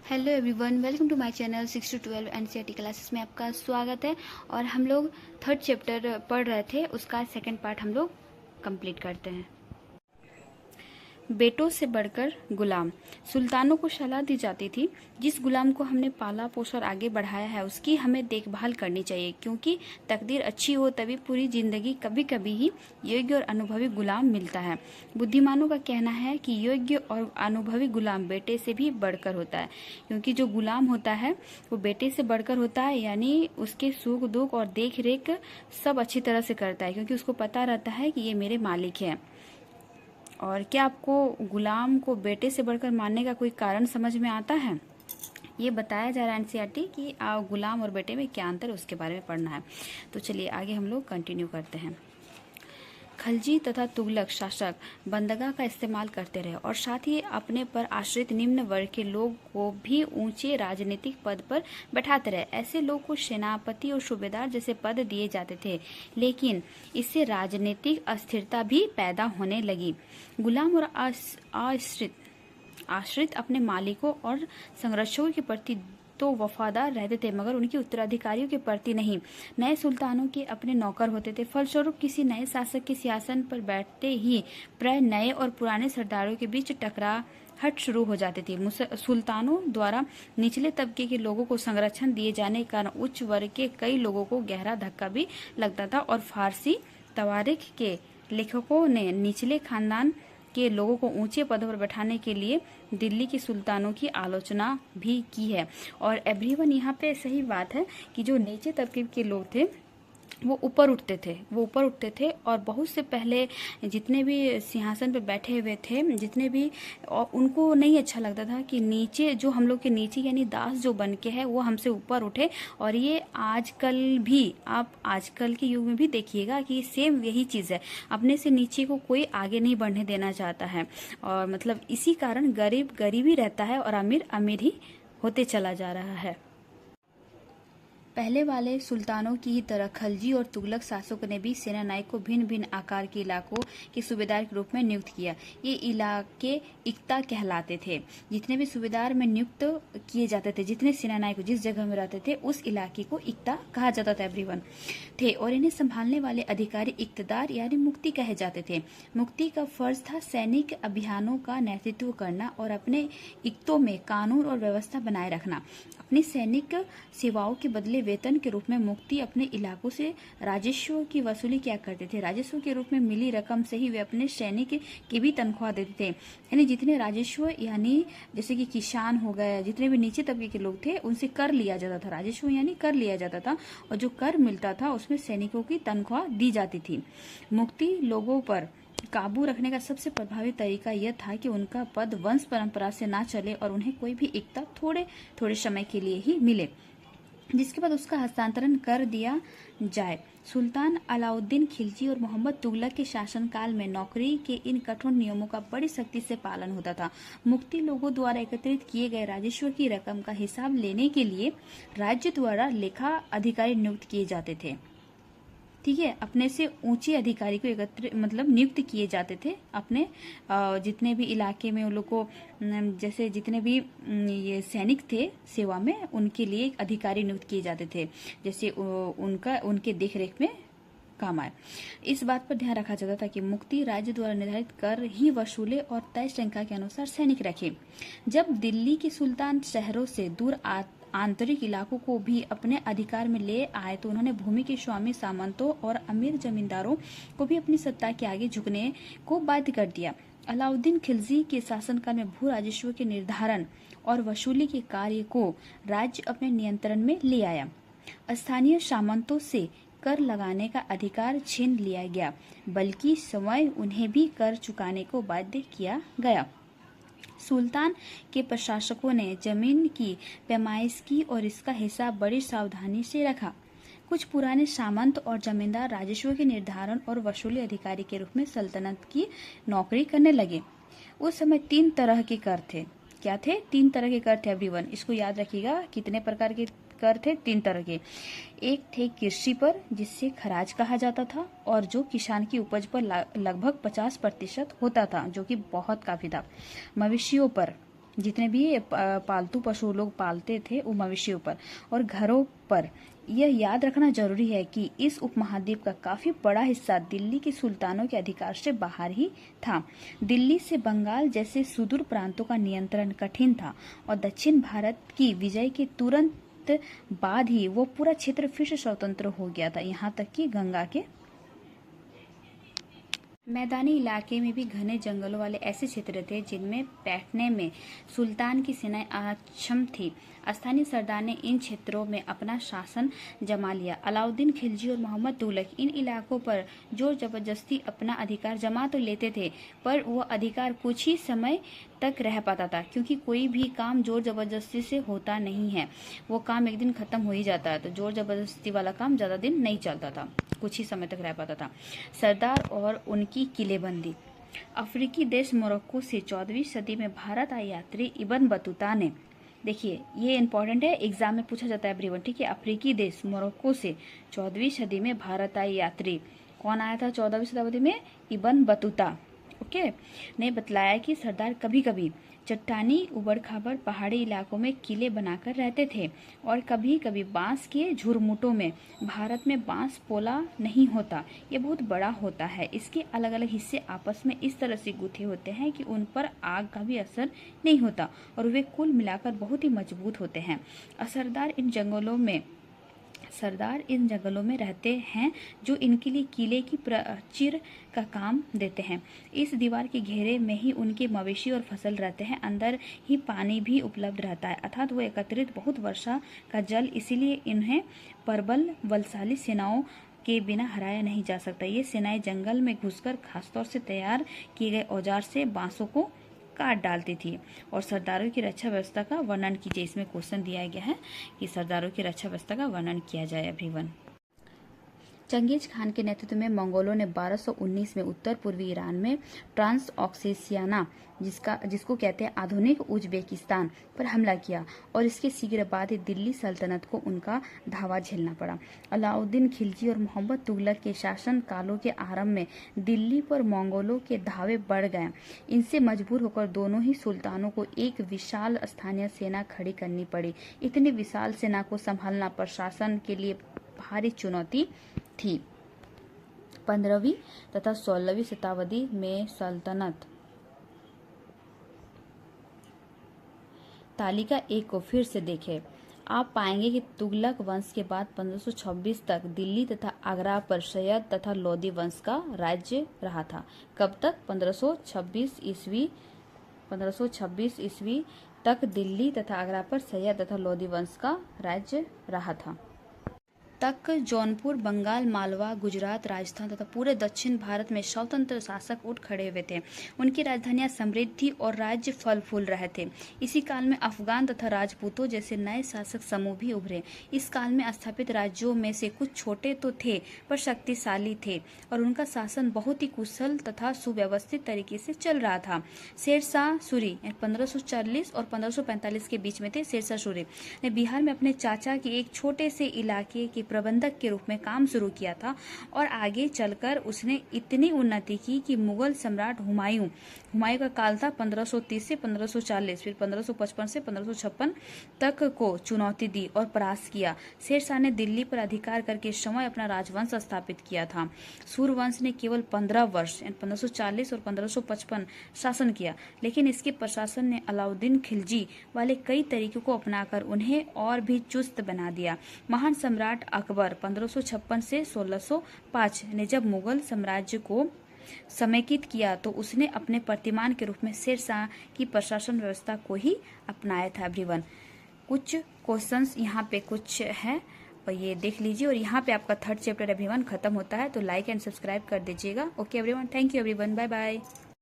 Hello everyone, welcome to my channel 6 to 12 NCERT classes में आपका स्वागत है। और हम लोग थर्ड चैप्टर पढ़ रहे थे, उसका सेकंड पार्ट हम लोग कंप्लीट करते हैं। बेटों से बढ़कर गुलाम। सुल्तानों को सलाह दी जाती थी, जिस गुलाम को हमने पाला पोसा और आगे बढ़ाया है उसकी हमें देखभाल करनी चाहिए, क्योंकि तकदीर अच्छी हो तभी पूरी जिंदगी कभी कभी ही योग्य और अनुभवी गुलाम मिलता है। बुद्धिमानों का कहना है कि योग्य और अनुभवी गुलाम बेटे से भी बढ़कर होता है, क्योंकि जो गुलाम होता है वो बेटे से बढ़कर होता है, यानी उसके सुख दुख और देख रेख सब अच्छी तरह से करता है, क्योंकि उसको पता रहता है कि ये मेरे मालिक हैं। और क्या आपको गुलाम को बेटे से बढ़कर मानने का कोई कारण समझ में आता है? ये बताया जा रहा है एनसीईआरटी कि गुलाम और बेटे में क्या अंतर है, उसके बारे में पढ़ना है। तो चलिए आगे हम लोग कंटिन्यू करते हैं। खलजी तथा तुगलक शासक बंदगा का इस्तेमाल करते रहे और साथ ही अपने पर आश्रित निम्न वर्ग के लोग को भी ऊंचे राजनीतिक पद पर बैठाते रहे। ऐसे लोग को सेनापति और सूबेदार जैसे पद दिए जाते थे, लेकिन इससे राजनीतिक अस्थिरता भी पैदा होने लगी। गुलाम और आश्रित अपने मालिकों और संरक्षकों के प्रति तो वफादार रहते थे, मगर उनके उत्तराधिकारियों के प्रति नहीं। नए सुल्तानों के अपने नौकर होते थे। फलस्वरूप किसी नए शासक के सिंहासन पर बैठते ही प्राय नए और पुराने सरदारों के बीच टकराहट शुरू हो जाती थी। सुल्तानों द्वारा निचले तबके के लोगों को संरक्षण दिए जाने के कारण उच्च वर्ग के कई लोगों को गहरा धक्का भी लगता था, और फारसी तवारीख के लेखकों ने निचले खानदान के लोगों को ऊंचे पदों पर बैठाने के लिए दिल्ली के सुल्तानों की आलोचना भी की है। और एवरीवन यहाँ पे सही बात है कि जो नीचे तबके के लोग थे वो ऊपर उठते थे और बहुत से पहले जितने भी सिंहासन पे बैठे हुए थे, जितने भी, और उनको नहीं अच्छा लगता था कि नीचे जो हम लोग के नीचे यानी दास जो बन के है वो हमसे ऊपर उठे। और ये आजकल भी, आप आजकल के युग में भी देखिएगा कि सेम यही चीज़ है, अपने से नीचे को कोई आगे नहीं बढ़ने देना चाहता है। और मतलब इसी कारण गरीब गरीब ही रहता है और अमीर अमीर ही होते चला जा रहा है। पहले वाले सुल्तानों की ही तरह खलजी और तुगलक शासकों ने भी सेना नायक को भिन्न भिन्न आकार के इलाकों के सूबेदार के रूप में नियुक्त किया। ये इलाके इक्ता कहलाते थे। जितने भी सूबेदार में नियुक्त किए जाते थे, जितने सेना नायक जिस जगह में रहते थे उस इलाके को इक्ता कहा जाता था एवरीवन थे। और इन्हें संभालने वाले अधिकारी इक्तदार यानी मुक्ति कहे जाते थे। मुक्ति का फर्ज था सैनिक अभियानों का नेतृत्व करना और अपने इक्तों में कानून और व्यवस्था बनाए रखना। अपनी सैनिक सेवाओं के बदले वेतन के रूप में मुक्ति अपने इलाकों से राजस्व की वसूली क्या करते थे। राजस्व के रूप में मिली रकम से ही वे अपने सैनिक की भी तनख्वाह देते थे। यानी जितने राजस्व, यानी जैसे कि किसान हो गए, जितने भी नीचे तबके के लोग थे उनसे कर लिया जाता था। राजस्व यानी कर लिया जाता था, और जो कर मिलता था उसमें सैनिकों की तनख्वाह दी जाती थी। मुक्ति लोगों पर काबू रखने का सबसे प्रभावी तरीका यह था कि उनका पद वंश परंपरा से ना चले और उन्हें कोई भी एकता थोड़े थोड़े समय के लिए ही मिले, जिसके बाद उसका हस्तांतरण कर दिया जाए। सुल्तान अलाउद्दीन खिलजी और मोहम्मद तुगलक के शासनकाल में नौकरी के इन कठोर नियमों का बड़ी सख्ती से पालन होता था। मुक्ति लोगों द्वारा एकत्रित किए गए राजस्व की रकम का हिसाब लेने के लिए राज्य द्वारा लेखा अधिकारी नियुक्त किए जाते थे। ठीक है, अपने से ऊंचे अधिकारी को नियुक्त किए जाते थे। अपने जितने भी इलाके में उन लोग को, जैसे जितने भी ये सैनिक थे सेवा में, उनके लिए एक अधिकारी नियुक्त किए जाते थे, जैसे उनके देखरेख में काम आए। इस बात पर ध्यान रखा जाता था कि मुक्ति राज्य द्वारा निर्धारित कर ही वसूले और तय संख्या के अनुसार सैनिक रखे। जब दिल्ली के सुल्तान शहरों से दूर आंतरिक इलाकों को भी अपने अधिकार में ले आए तो उन्होंने भूमि के स्वामी सामंतों और अमीर जमींदारों को भी अपनी सत्ता के आगे झुकने को बाध्य कर दिया। अलाउद्दीन खिलजी के शासनकाल में भू राजस्व के निर्धारण और वसूली के कार्य को राज्य अपने नियंत्रण में ले आया। स्थानीय सामंतों से कर लगाने का अधिकार छीन लिया गया, बल्कि स्वयं उन्हें भी कर चुकाने को बाध्य किया गया। सुल्तान के प्रशासकों ने जमीन की पैमाइश की और इसका हिसाब बड़ी सावधानी से रखा। कुछ पुराने सामंत और जमींदार राजस्व के निर्धारण और वसूली अधिकारी के रूप में सल्तनत की नौकरी करने लगे। उस समय 3 तरह के कर थे। क्या थे? 3 तरह के कर थे एवरीवन, इसको याद रखिएगा। कितने प्रकार के कर थे? 3 तरह के। एक थे कृषि पर, जिससे खराज कहा जाता था और जो किसान की उपज पर लगभग 50% होता था, जो कि बहुत काफी था। मवेशियों पर, जितने भी पालतू पशु लोग पालते थे वो मवेशियों पर और घरों पर। यह याद रखना जरूरी है कि इस उपमहाद्वीप का काफी बड़ा हिस्सा दिल्ली के सुल्तानों के अधिकार से बाहर ही था। दिल्ली से बंगाल जैसे सुदूर प्रांतों का नियंत्रण कठिन था और दक्षिण भारत की विजय के तुरंत बाद ही वो पूरा क्षेत्र फिर से स्वतंत्र हो गया था, यहाँ तक कि गंगा के मैदानी इलाके में भी घने जंगलों वाले ऐसे क्षेत्र थे जिनमें बैठने में सुल्तान की सेनाएं अक्षम थी। स्थानीय सरदार ने इन क्षेत्रों में अपना शासन जमा लिया। अलाउद्दीन खिलजी और मोहम्मद तुगलक इन इलाकों पर जोर जबरदस्ती अपना अधिकार जमा तो लेते थे, पर वह अधिकार कुछ ही समय तक रह पाता था, क्योंकि कोई भी काम जोर जबरदस्ती से होता नहीं है। वो काम एक दिन खत्म हो ही जाता है, तो जोर जबरदस्ती वाला काम ज्यादा दिन नहीं चलता था, कुछ ही समय तक रह पाता था। सरदार और उनकी किलेबंदी। अफ्रीकी देश मोरक्को से 14वीं सदी में भारत आए यात्री इब्न बतूता ने, देखिए ये इंपॉर्टेंट है, एग्जाम में पूछा जाता है एवरीवन, ठीक है। अफ्रीकी देश मोरक्को से 14वीं सदी में भारत आए यात्री, कौन आया था 14वीं शताब्दी में? इब्न बतूता, ओके, ने बतलाया कि सरदार कभी कभी चट्टानी उबड़ खाबड़ पहाड़ी इलाकों में किले बनाकर रहते थे और कभी कभी बांस के झुरमुटों में। भारत में बांस पोला नहीं होता, ये बहुत बड़ा होता है। इसके अलग अलग हिस्से आपस में इस तरह से गुथे होते हैं कि उन पर आग का भी असर नहीं होता और वे कुल मिलाकर बहुत ही मजबूत होते हैं। सरदार इन जंगलों में रहते हैं जो इनके लिए किले की प्राचीर का काम देते हैं। इस दीवार के घेरे में ही उनके मवेशी और फसल रहते हैं। अंदर ही पानी भी उपलब्ध रहता है, अर्थात वो एकत्रित बहुत वर्षा का जल, इसीलिए इन्हें प्रबल बलशाली सेनाओं के बिना हराया नहीं जा सकता। ये सेनाएं जंगल में घुसकर खासतौर से तैयार किए गए औजार से बांसों को काट डालती थी। और सरदारों की रक्षा व्यवस्था का वर्णन कीजिए। इसमें क्वेश्चन दिया गया है कि सरदारों की रक्षा व्यवस्था का वर्णन किया जाए एवरीवन। चंगेज खान के नेतृत्व में मंगोलों ने 1219 में उत्तर पूर्वी ईरान में ट्रांस ऑक्सेसियाना, जिसको कहते हैं आधुनिक उज्बेकिस्तान, पर हमला किया और इसके शीघ्र बाद ही दिल्ली सल्तनत को उनका धावा झेलना पड़ा। अलाउद्दीन खिलजी और मोहम्मद तुगलक के शासन कालों के आरंभ में दिल्ली पर मंगोलों के धावे बढ़ गए। इनसे मजबूर होकर दोनों ही सुल्तानों को एक विशाल स्थानीय सेना खड़ी करनी पड़ी। इतनी विशाल सेना को संभालना प्रशासन के लिए भारी चुनौती थी। 15वीं तथा 16वीं शताब्दी में सल्तनत तालिका 1 को फिर से देखें। आप पाएंगे कि तुगलक वंश के बाद 1526 तक दिल्ली तथा आगरा पर सैयद तथा लोदी वंश का राज्य रहा था। कब तक? 1526 ईस्वी तक दिल्ली तथा आगरा पर सैयद तथा लोदी वंश का राज्य रहा था। तक जौनपुर, बंगाल, मालवा, गुजरात, राजस्थान तथा पूरे दक्षिण भारत में स्वतंत्र शासक उठ खड़े हुए थे। उनकी राजधानियां समृद्ध थी और राज्य फल फूल रहे थे। इसी काल में अफगान तथा राजपूतों जैसे नए शासक समूह भी उभरे। इस काल में स्थापित राज्यों में से कुछ छोटे तो थे पर शक्तिशाली थे और उनका शासन बहुत ही कुशल तथा सुव्यवस्थित तरीके से चल रहा था। शेरशाह सूरी 1540 और 1545 के बीच में थे। शेरशाह सूरी ने बिहार में अपने चाचा के एक छोटे से इलाके के प्रबंधक के रूप में काम शुरू किया था और आगे चलकर उसने इतनी उन्नति की कि मुगल सम्राट हुमायूं का काल था 1530 से 1540, फिर 1555 से 1556 तक को चुनौती दी और परास्त किया। शेरशाह ने दिल्ली पर अधिकार करके समय अपना राजवंश स्थापित किया था। सूरवंश ने केवल 15 वर्ष 1540 और 1555 शासन किया, लेकिन इसके प्रशासन ने अलाउद्दीन खिलजी वाले कई तरीकों को अपनाकर उन्हें और भी चुस्त बना दिया। महान सम्राट अकबर 1556 से 1605 ने जब मुगल साम्राज्य को समेकित किया तो उसने अपने प्रतिमान के रूप में शेरशाह की प्रशासन व्यवस्था को ही अपनाया था। एवरीवन, कुछ क्वेश्चंस यहाँ पे कुछ है और ये देख लीजिए और यहाँ पे आपका 3rd चैप्टर एवरीवन खत्म होता है, तो लाइक एंड सब्सक्राइब कर दीजिएगा। Okay everyone, thank you everyone, bye bye.